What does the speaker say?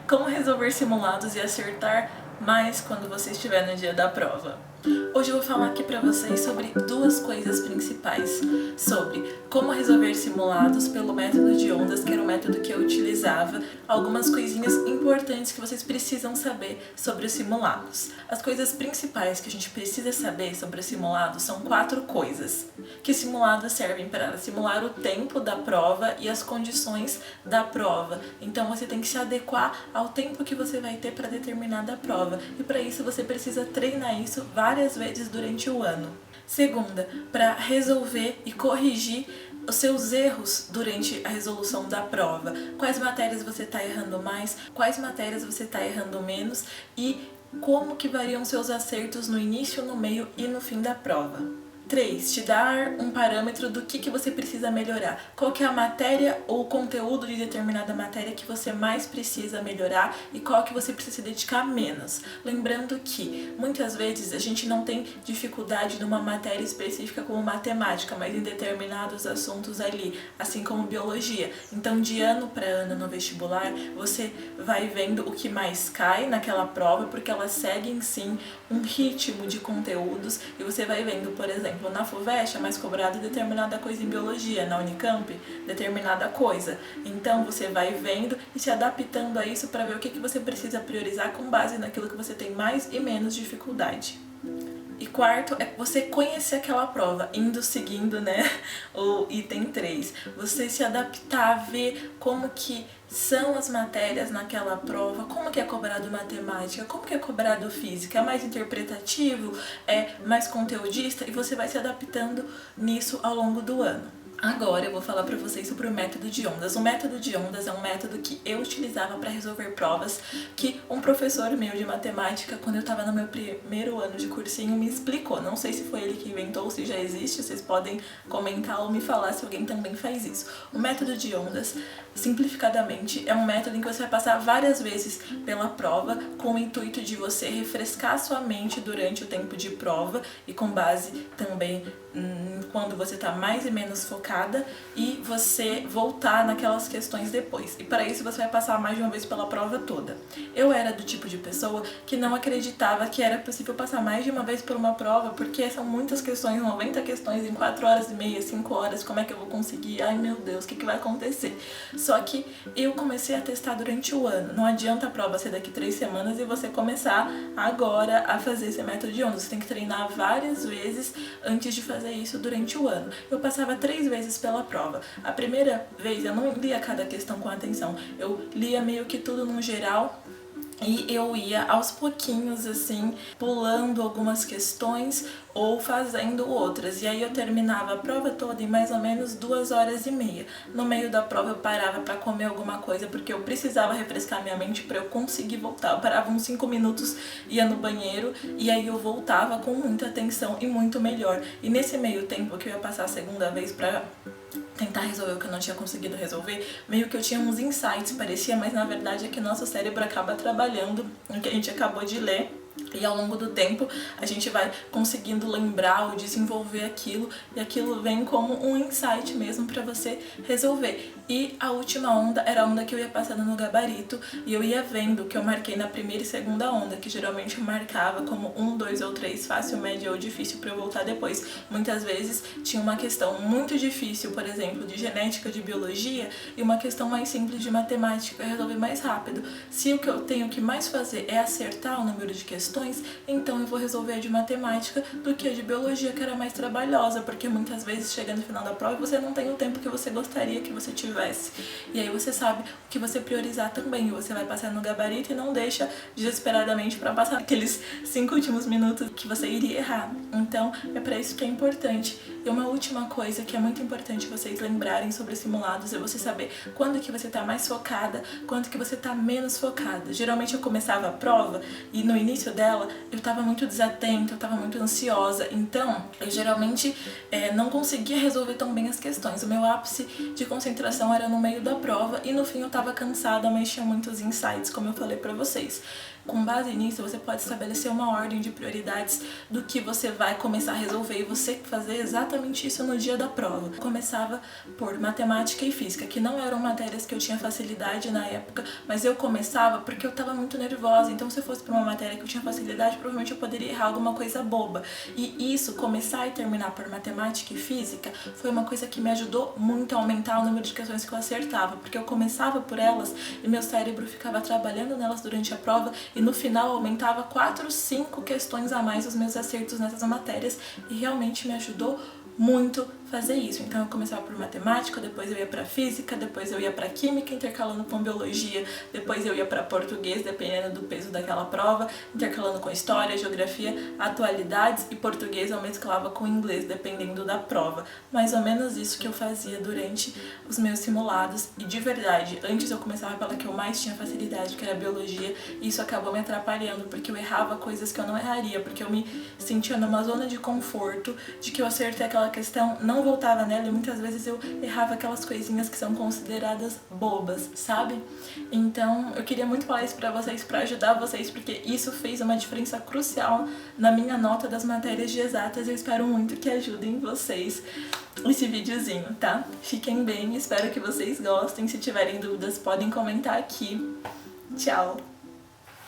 Como resolver simulados e acertar mais quando você estiver no dia da prova. Hoje eu vou falar aqui pra vocês sobre duas coisas principais, sobre como resolver simulados pelo método de ondas, que era o método que eu utilizava, algumas coisinhas importantes que vocês precisam saber sobre os simulados. As coisas principais que a gente precisa saber sobre os simulados são 4 coisas, que simulados servem para simular o tempo da prova e as condições da prova. Então você tem que se adequar ao tempo que você vai ter para determinada prova, e para isso você precisa treinar isso várias vezes durante o ano. Segunda, para resolver e corrigir os seus erros durante a resolução da prova. Quais matérias você está errando mais, quais matérias você está errando menos e como que variam seus acertos no início, no meio e no fim da prova. 3. Te dar um parâmetro do que você precisa melhorar. Qual que é a matéria ou o conteúdo de determinada matéria que você mais precisa melhorar e qual que você precisa se dedicar menos. Lembrando que muitas vezes a gente não tem dificuldade numa matéria específica como matemática, mas em determinados assuntos ali, assim como biologia. Então de ano para ano no vestibular, você vai vendo o que mais cai naquela prova, porque elas seguem sim um ritmo de conteúdos e você vai vendo, por exemplo, na FUVEST é mais cobrado determinada coisa em biologia, na Unicamp, determinada coisa. Então você vai vendo e se adaptando a isso para ver o que você precisa priorizar com base naquilo que você tem mais e menos dificuldade. E quarto é você conhecer aquela prova, seguindo, o item 3. Você se adaptar, ver como que são as matérias naquela prova, como que é cobrado matemática, como que é cobrado física, é mais interpretativo, é mais conteudista, e você vai se adaptando nisso ao longo do ano. Agora eu vou falar pra vocês sobre o método de ondas. O método de ondas é um método que eu utilizava para resolver provas, que um professor meu de matemática, quando eu estava no meu primeiro ano de cursinho, me explicou. Não sei se foi ele que inventou ou se já existe, vocês podem comentar ou me falar se alguém também faz isso. O método de ondas, simplificadamente, é um método em que você vai passar várias vezes pela prova com o intuito de você refrescar sua mente durante o tempo de prova e com base também quando você está mais e menos focada e você voltar naquelas questões depois. E para isso você vai passar mais de uma vez pela prova toda. Eu era do tipo de pessoa que não acreditava que era possível passar mais de uma vez por uma prova, porque são muitas questões, 90 questões em 4 horas e meia, 5 horas, como é que eu vou conseguir? Ai meu Deus, o que vai acontecer? Só que eu comecei a testar durante o ano. Não adianta a prova ser daqui 3 semanas e você começar agora a fazer esse método de ondas. Você tem que treinar várias vezes antes de fazer isso durante o ano. Eu passava 3 vezes pela prova. A primeira vez eu não lia cada questão com atenção, eu lia meio que tudo no geral e eu ia aos pouquinhos assim, pulando algumas questões ou fazendo outras. E aí eu terminava a prova toda em mais ou menos 2 horas e meia. No meio da prova eu parava para comer alguma coisa, porque eu precisava refrescar minha mente para eu conseguir voltar. Eu parava uns 5 minutos, ia no banheiro e aí eu voltava com muita atenção e muito melhor. E nesse meio tempo que eu ia passar a segunda vez para tentar resolver o que eu não tinha conseguido resolver, meio que eu tinha uns insights, parecia, mas na verdade é que nosso cérebro acaba trabalhando no que a gente acabou de ler. E ao longo do tempo a gente vai conseguindo lembrar ou desenvolver aquilo, e aquilo vem como um insight mesmo para você resolver. E a última onda era a onda que eu ia passando no gabarito e eu ia vendo o que eu marquei na primeira e segunda onda, que geralmente eu marcava como 1, 2 ou 3, fácil, média ou difícil, para eu voltar depois. Muitas vezes tinha uma questão muito difícil, por exemplo, de genética, de biologia, e uma questão mais simples de matemática, eu resolvi mais rápido. Se o que eu tenho que mais fazer é acertar o número de questões, então eu vou resolver a de matemática do que a de biologia, que era mais trabalhosa, porque muitas vezes chega no final da prova e você não tem o tempo que você gostaria que você tivesse. E aí você sabe o que você priorizar também, você vai passar no gabarito e não deixa desesperadamente para passar aqueles 5 últimos minutos que você iria errar. Então é para isso que é importante. E uma última coisa que é muito importante vocês lembrarem sobre simulados é você saber quando que você tá mais focada, quando que você tá menos focada. Geralmente eu começava a prova e no início dela eu tava muito desatenta, eu tava muito ansiosa, então eu geralmente não conseguia resolver tão bem as questões. O meu ápice de concentração era no meio da prova e no fim eu tava cansada, mas tinha muitos insights, como eu falei pra vocês. Com base nisso, você pode estabelecer uma ordem de prioridades do que você vai começar a resolver e você fazer exatamente isso no dia da prova. Eu começava por matemática e física, que não eram matérias que eu tinha facilidade na época, mas eu começava porque eu tava muito nervosa, então se eu fosse pra uma matéria que eu tinha facilidade, provavelmente eu poderia errar alguma coisa boba. E isso, começar e terminar por matemática e física, foi uma coisa que me ajudou muito a aumentar o número de questões que eu acertava, porque eu começava por elas e meu cérebro ficava trabalhando nelas durante a prova e no final aumentava 4, 5 questões a mais os meus acertos nessas matérias e realmente me ajudou muito fazer isso. Então eu começava por matemática, depois eu ia para física, depois eu ia para química, intercalando com biologia, depois eu ia para português, dependendo do peso daquela prova, intercalando com história, geografia, atualidades e português eu mesclava com inglês, dependendo da prova. Mais ou menos isso que eu fazia durante os meus simulados e de verdade, antes eu começava pela que eu mais tinha facilidade, que era biologia, e isso acabou me atrapalhando porque eu errava coisas que eu não erraria, porque eu me sentia numa zona de conforto, de que eu acertei aquela questão, não voltava nela e muitas vezes eu errava aquelas coisinhas que são consideradas bobas, sabe? Então eu queria muito falar isso pra vocês, pra ajudar vocês, porque isso fez uma diferença crucial na minha nota das matérias de exatas e eu espero muito que ajudem vocês esse videozinho, tá? Fiquem bem, espero que vocês gostem, se tiverem dúvidas podem comentar aqui. Tchau!